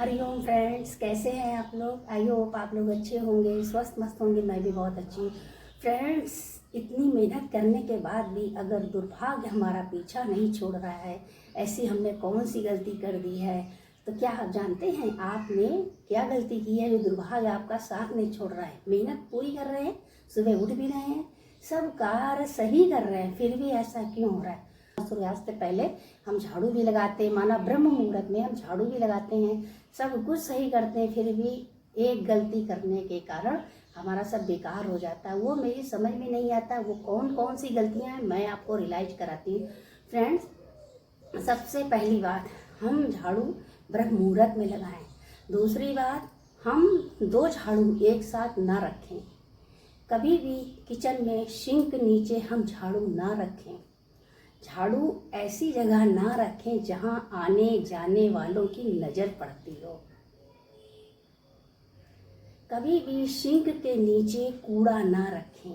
Hariom friends, कैसे हैं आप लोग। आई होप आप लोग अच्छे होंगे, स्वस्थ मस्त होंगे। मैं भी बहुत अच्छी हूँ फ्रेंड्स। इतनी मेहनत करने के बाद भी अगर दुर्भाग्य हमारा पीछा नहीं छोड़ रहा है, ऐसी हमने कौन सी गलती कर दी है, तो क्या आप जानते हैं आपने क्या गलती की है जो दुर्भाग्य आपका साथ नहीं छोड़ रहा है। मेहनत पूरी कर रहे हैं, सुबह उठ भी रहे हैं, सब कार्य सही कर रहे हैं, फिर भी ऐसा क्यों हो रहा है। सूर्यास्त से पहले हम झाड़ू भी लगाते हैं, माना ब्रह्म मुहूर्त में हम झाड़ू भी लगाते हैं, सब कुछ सही करते हैं, फिर भी एक गलती करने के कारण हमारा सब बेकार हो जाता है। वो मेरी समझ में नहीं आता वो कौन कौन सी गलतियां हैं, मैं आपको रियलाइज कराती हूँ फ्रेंड्स। सबसे पहली बात, हम झाड़ू ब्रह्म मुहूर्त में लगाएं। दूसरी बात, हम दो झाड़ू एक साथ ना रखें। कभी भी किचन में सिंक नीचे हम झाड़ू ना रखें। झाड़ू ऐसी जगह ना रखें जहां आने जाने वालों की नज़र पड़ती हो। कभी भी सिंक के नीचे कूड़ा ना रखें।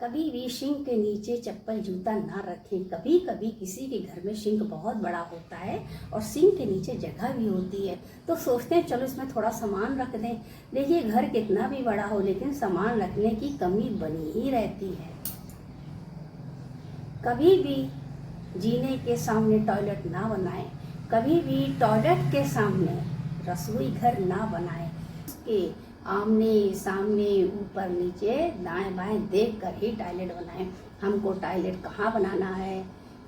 कभी भी सिंक के नीचे चप्पल जूता ना रखें। कभी कभी किसी के घर में सिंक बहुत बड़ा होता है और सिंक के नीचे जगह भी होती है, तो सोचते हैं चलो इसमें थोड़ा सामान रख दें। देखिए, घर कितना भी बड़ा हो लेकिन सामान रखने की कमी बनी ही रहती है। कभी भी जीने के सामने टॉयलेट ना बनाएं। कभी भी टॉयलेट के सामने रसोई घर ना बनाएं। उसके आमने सामने ऊपर नीचे दाएं बाएं देख कर ही टॉयलेट बनाएं। हमको टॉयलेट कहाँ बनाना है,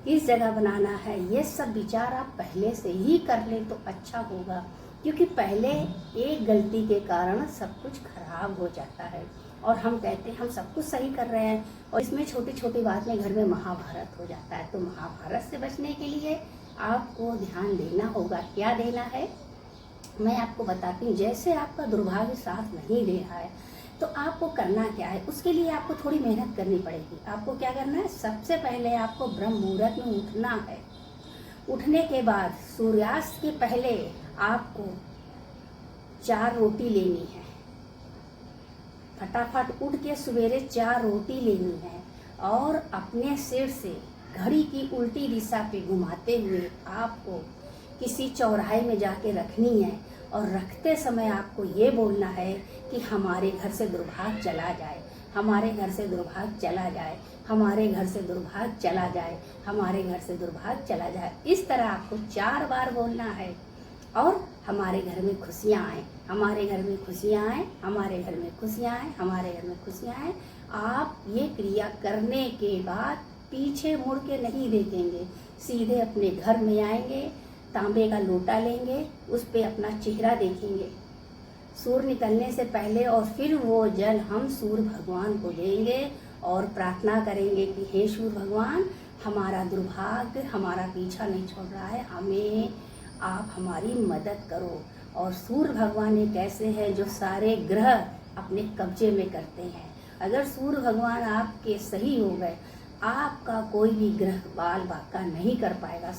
किस जगह बनाना है, ये सब विचार आप पहले से ही कर लें तो अच्छा होगा, क्योंकि पहले एक गलती के कारण सब कुछ खराब हो जाता है और हम कहते हैं हम सब कुछ सही कर रहे हैं और इसमें छोटी छोटी बात में घर में महाभारत हो जाता है। तो महाभारत से बचने के लिए आपको ध्यान देना होगा। क्या देना है मैं आपको बताती हूँ। जैसे आपका दुर्भाग्य साथ नहीं दे रहा है तो आपको करना क्या है, उसके लिए आपको थोड़ी मेहनत करनी पड़ेगी। आपको क्या करना है, सबसे पहले आपको ब्रह्म मुहूर्त में उठना है। उठने के बाद सूर्यास्त के पहले आपको 4 रोटी लेनी है। फटाफट उठ के सवेरे 4 रोटी लेनी है और अपने सिर से घड़ी की उल्टी दिशा पे घुमाते हुए आपको किसी चौराहे में जाके रखनी है और रखते समय आपको ये बोलना है कि हमारे घर से दुर्भाग्य चला जाए, हमारे घर से दुर्भाग्य चला जाए, हमारे घर से दुर्भाग्य चला जाए, हमारे घर से दुर्भाग्य चला जाए। इस तरह आपको 4 बार बोलना है और हमारे घर में खुशियाँ आए, हमारे घर में खुशियाँ आए, हमारे घर में खुशियाँ आए, हमारे घर में खुशियाँ आए। आप ये क्रिया करने के बाद पीछे मुड़ के नहीं देखेंगे, सीधे अपने घर में आएंगे, तांबे का लोटा लेंगे, उस पे अपना चेहरा देखेंगे सूर्य निकलने से पहले और फिर वो जल हम सूर्य भगवान को देंगे और प्रार्थना करेंगे कि हे सूर्य भगवान, हमारा दुर्भाग्य हमारा पीछा नहीं छोड़ रहा है, हमें आप हमारी मदद करो। और सूर्य भगवान एक ऐसे हैं जो सारे ग्रह अपने कब्जे में करते हैं। अगर सूर्य भगवान आपके सही हो गए, आपका कोई भी ग्रह बाल बाका नहीं कर पाएगा।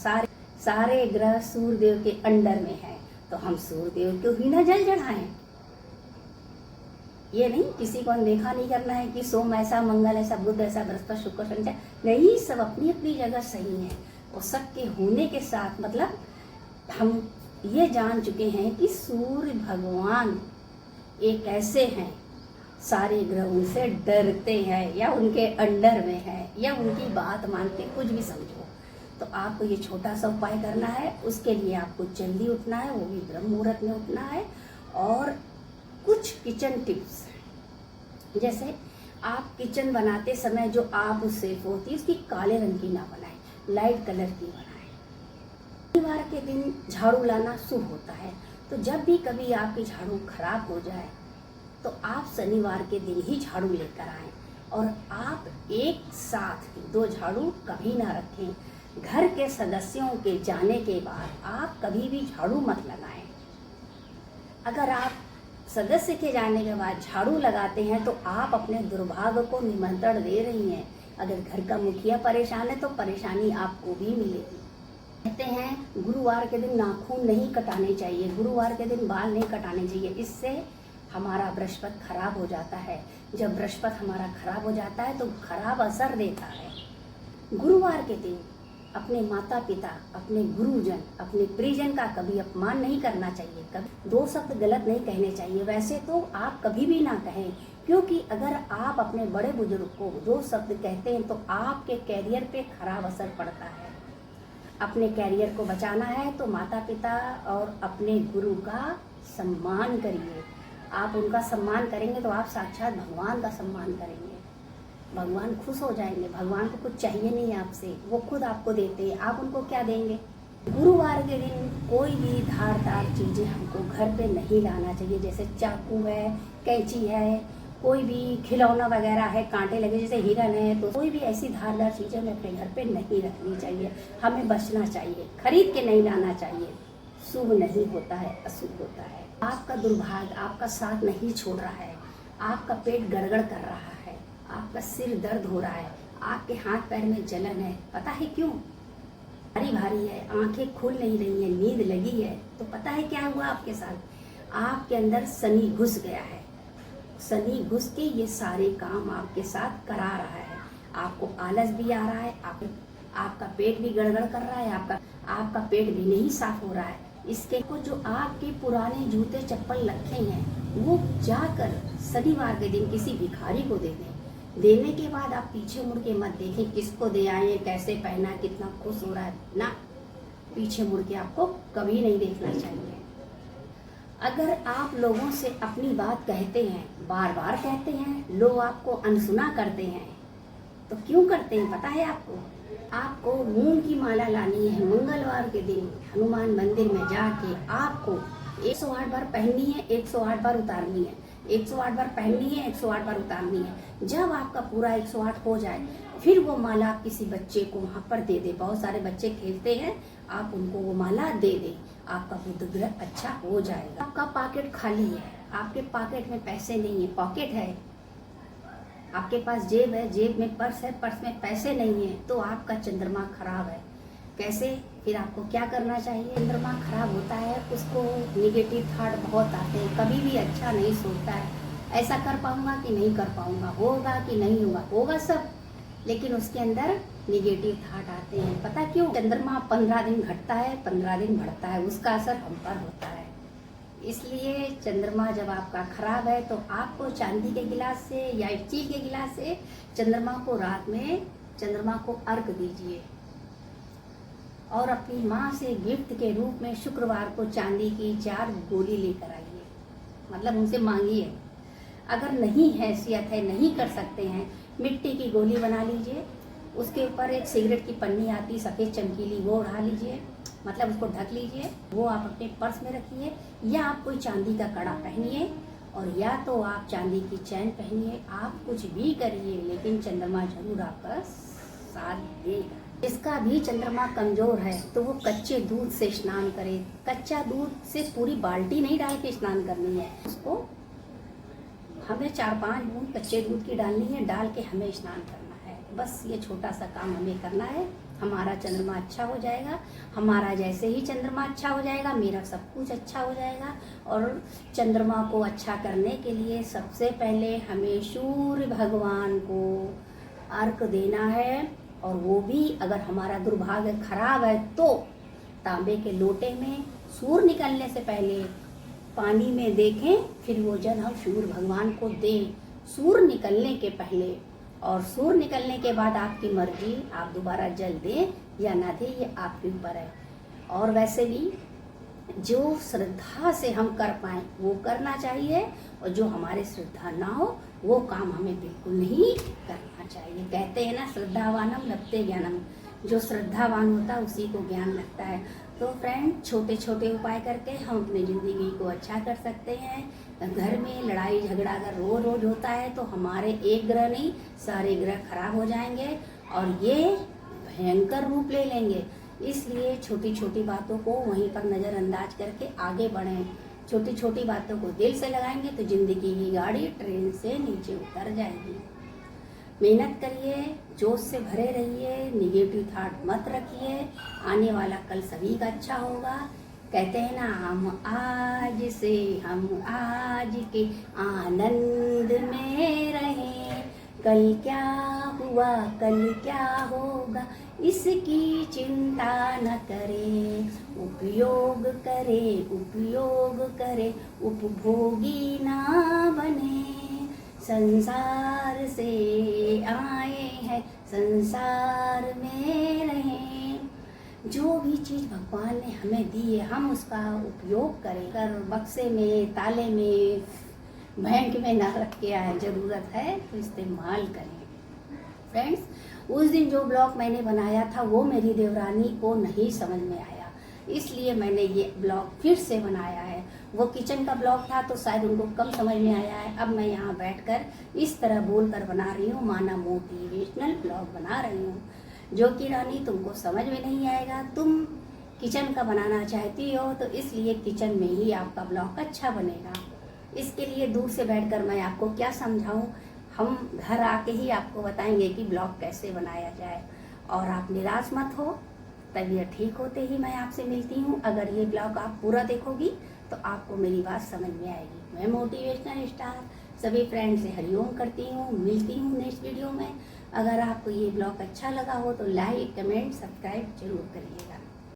सारे ग्रह सूर्य देव के अंडर में हैं, तो हम सूर्य देव को ही न जल चढ़ाएं। ये नहीं किसी को अनदेखा नहीं करना है कि सोम ऐसा, मंगल ऐसा, बुध ऐसा, बृहस्पति शुक्र शनि नहीं, सब अपनी अपनी जगह सही है। और सबके होने के साथ मतलब हम ये जान चुके हैं कि सूर्य भगवान एक ऐसे हैं, सारे ग्रह उनसे डरते हैं या उनके अंडर में है या उनकी बात मानते, कुछ भी समझो। तो आपको ये छोटा सा उपाय करना है। उसके लिए आपको जल्दी उठना है, वो भी ब्रह्म मुहूर्त में उठना है। और कुछ किचन टिप्स, जैसे आप किचन बनाते समय जो आप सेफ होती है उसकी काले रंग की ना बनाएं, लाइट कलर की बनाएं। शनिवार के दिन झाड़ू लाना शुभ होता है, तो जब भी कभी आपकी झाड़ू खराब हो जाए तो आप शनिवार के दिन ही झाड़ू लेकर आएं और आप एक साथ 2 झाड़ू कभी ना रखें। घर के सदस्यों के जाने के बाद आप कभी भी झाड़ू मत लगाएं। अगर आप सदस्य के जाने के बाद झाड़ू लगाते हैं तो आप अपने दुर्भाग्य को निमंत्रण दे रही हैं। अगर घर का मुखिया परेशान है तो परेशानी आपको भी मिलेगी। कहते हैं गुरुवार के दिन नाखून नहीं कटाने चाहिए, गुरुवार के दिन बाल नहीं कटाने चाहिए, इससे हमारा बृहस्पति खराब हो जाता है। जब बृहस्पति हमारा खराब हो जाता है तो खराब असर देता है। गुरुवार के दिन अपने माता पिता, अपने गुरुजन, अपने परिजन का कभी अपमान नहीं करना चाहिए, कभी दो शब्द गलत नहीं कहने चाहिए। वैसे तो आप कभी भी ना कहें, क्योंकि अगर आप अपने बड़े बुजुर्ग को दो शब्द कहते हैं तो आपके कैरियर पे खराब असर पड़ता है। अपने कैरियर को बचाना है तो माता पिता और अपने गुरु का सम्मान करिए। आप उनका सम्मान करेंगे तो आप साक्षात भगवान का सम्मान करेंगे। भगवान खुश हो जाएंगे। भगवान को कुछ चाहिए नहीं आपसे, वो खुद आपको देते हैं, आप उनको क्या देंगे। गुरुवार के दिन कोई भी धारदार चीज़ें हमको घर पे नहीं लाना चाहिए, जैसे चाकू है, कैंची है, कोई भी खिलौना वगैरह है, कांटे लगे जैसे हिरन है, तो कोई भी ऐसी धारदार चीज़ें हमें अपने घर पे नहीं रखनी चाहिए। हमें बचना चाहिए, खरीद के नहीं लाना चाहिए। शुभ नहीं होता है, अशुभ होता है। आपका दुर्भाग्य आपका साथ नहीं छोड़ रहा है, आपका पेट गड़गड़ कर रहा है, आपका सिर दर्द हो रहा है, आपके हाथ पैर में जलन है, पता है क्यों? भारी भारी है, आंखें खुल नहीं रही है, नींद लगी है, तो पता है क्या हुआ आपके साथ? आपके अंदर शनि घुस गया है। शनि घुस के ये सारे काम आपके साथ करा रहा है। आपको आलस भी आ रहा है, आपका पेट भी गड़गड़ कर रहा है, आपका पेट भी नहीं साफ हो रहा है। इसके को जो आपके पुराने जूते चप्पल रखे हैं वो जाकर शनिवार के दिन किसी भिखारी को दे दें। देने के बाद आप पीछे मुड़ के मत देखें किसको दे आए, कैसे पहना, कितना खुश हो रहा है ना। पीछे मुड़ के आपको कभी नहीं देखना चाहिए। अगर आप लोगों से अपनी बात कहते हैं, बार बार कहते हैं, लोग आपको अनसुना करते हैं, तो क्यों करते हैं पता है आपको? आपको मूंग की माला लानी है मंगलवार के दिन हनुमान मंदिर में जाके। आपको 108 बार पहननी है, 108 बार उतारनी है, 108 बार पहननी है, 108 बार उतारनी है। जब आपका पूरा 108 हो जाए फिर वो माला आप किसी बच्चे को वहाँ पर दे दे। बहुत सारे बच्चे खेलते हैं, आप उनको वो माला दे दें, आपका बुध ग्रह अच्छा हो जाएगा। आपका पॉकेट खाली है, आपके पॉकेट में पैसे नहीं है, पॉकेट है, आपके पास जेब है, जेब में पर्स है, पर्स में पैसे नहीं है, तो आपका चंद्रमा खराब है। कैसे? फिर आपको क्या करना चाहिए? चंद्रमा खराब होता है, उसको निगेटिव थॉट बहुत आते हैं, कभी भी अच्छा नहीं सोचता है। ऐसा कर पाऊंगा कि नहीं कर पाऊंगा, होगा कि नहीं होगा, होगा सब, लेकिन उसके अंदर निगेटिव थॉट आते हैं। पता क्यों? चंद्रमा 15 दिन घटता है, 15 दिन बढ़ता है, उसका असर हम पर होता है। इसलिए चंद्रमा जब आपका खराब है तो आपको चांदी के गिलास से या स्टील के गिलास से चंद्रमा को रात में चंद्रमा को अर्घ दीजिए। और अपनी माँ से गिफ्ट के रूप में शुक्रवार को चांदी की 4 गोली लेकर आइए, मतलब उनसे मांगिए। अगर नहीं हैसियत है, नहीं कर सकते हैं, मिट्टी की गोली बना लीजिए, उसके ऊपर एक सिगरेट की पन्नी आती सफ़ेद चमकीली, वो उड़ा लीजिए, मतलब उसको ढक लीजिए, वो आप अपने पर्स में रखिए, या आप कोई चांदी का कड़ा पहनिए, और या तो आप चांदी की चैन पहनिए। आप कुछ भी करिए, लेकिन चंद्रमा जरूर आपका साथ देगा। इसका भी चंद्रमा कमजोर है तो वो कच्चे दूध से स्नान करे। कच्चा दूध से पूरी बाल्टी नहीं डाल के स्नान करनी है, उसको हमें 4-5 बूंद कच्चे दूध की डालनी है, डाल के हमें स्नान करना है। बस ये छोटा सा काम हमें करना है, हमारा चंद्रमा अच्छा हो जाएगा। हमारा जैसे ही चंद्रमा अच्छा हो जाएगा, मेरा सब कुछ अच्छा हो जाएगा। और चंद्रमा को अच्छा करने के लिए सबसे पहले हमें सूर्य भगवान को अर्घ देना है, और वो भी अगर हमारा दुर्भाग्य खराब है तो तांबे के लोटे में सूर्य निकलने से पहले पानी में देखें, फिर वो जल हम सूर्य भगवान को दें सूर्य निकलने के पहले। और सूर्य निकलने के बाद आपकी मर्जी, आप दोबारा जल दें या ना दें, ये आपके ऊपर है। और वैसे भी जो श्रद्धा से हम कर पाएँ वो करना चाहिए, और जो हमारे श्रद्धा ना हो वो काम हमें बिल्कुल नहीं करना चाहिए। कहते हैं ना, श्रद्धावानम लभते ज्ञानम, जो श्रद्धावान होता है उसी को ज्ञान लगता है। तो फ्रेंड, छोटे छोटे उपाय करके हम अपनी ज़िंदगी को अच्छा कर सकते हैं। घर में लड़ाई झगड़ा अगर रोज रोज होता है तो हमारे एक ग्रह नहीं सारे ग्रह खराब हो जाएंगे और ये भयंकर रूप ले लेंगे। इसलिए छोटी छोटी बातों को वहीं पर नज़रअंदाज करके आगे बढ़ें। छोटी छोटी बातों को दिल से लगाएंगे तो ज़िंदगी की गाड़ी ट्रेन से नीचे उतर जाएगी। मेहनत करिए, जोश से भरे रहिए, निगेटिव थॉट मत रखिए, आने वाला कल सभी का अच्छा होगा। कहते हैं ना, हम आज के आनंद में रहें, कल क्या हुआ कल क्या होगा इसकी चिंता न करे, उपयोग करे उपभोगी ना बने, संसार से आए हैं संसार में रहें। जो भी चीज़ भगवान ने हमें दी है हम उसका उपयोग करें, कर बक्से में ताले में बैंक में ना रख के आए, ज़रूरत है तो इस्तेमाल करें। फ्रेंड्स, उस दिन जो ब्लॉग मैंने बनाया था वो मेरी देवरानी को नहीं समझ में आया, इसलिए मैंने ये ब्लॉग फिर से बनाया है। वो किचन का ब्लॉग था तो शायद उनको कम समझ में आया है। अब मैं यहाँ बैठकर इस तरह बोलकर बना रही हूँ, माना मोटिवेशनल ब्लॉग बना रही हूँ, जो कि रानी तुमको समझ में नहीं आएगा। तुम किचन का बनाना चाहती हो तो इसलिए किचन में ही आपका ब्लॉग अच्छा बनेगा। इसके लिए दूर से बैठकर मैं आपको क्या समझाऊं, हम घर आके ही आपको बताएंगे कि ब्लॉग कैसे बनाया जाए। और आप निराश मत हो, तबीयत ठीक होते ही मैं आपसे मिलती हूँ। अगर ये ब्लॉग आप पूरा देखोगी तो आपको मेरी बात समझ में आएगी। मैं मोटिवेशनल स्टार सभी फ्रेंड से हरिओम करती हूँ, मिलती हूँ नेक्स्ट वीडियो में। अगर आपको ये ब्लॉग अच्छा लगा हो तो लाइक कमेंट सब्सक्राइब जरूर करिएगा।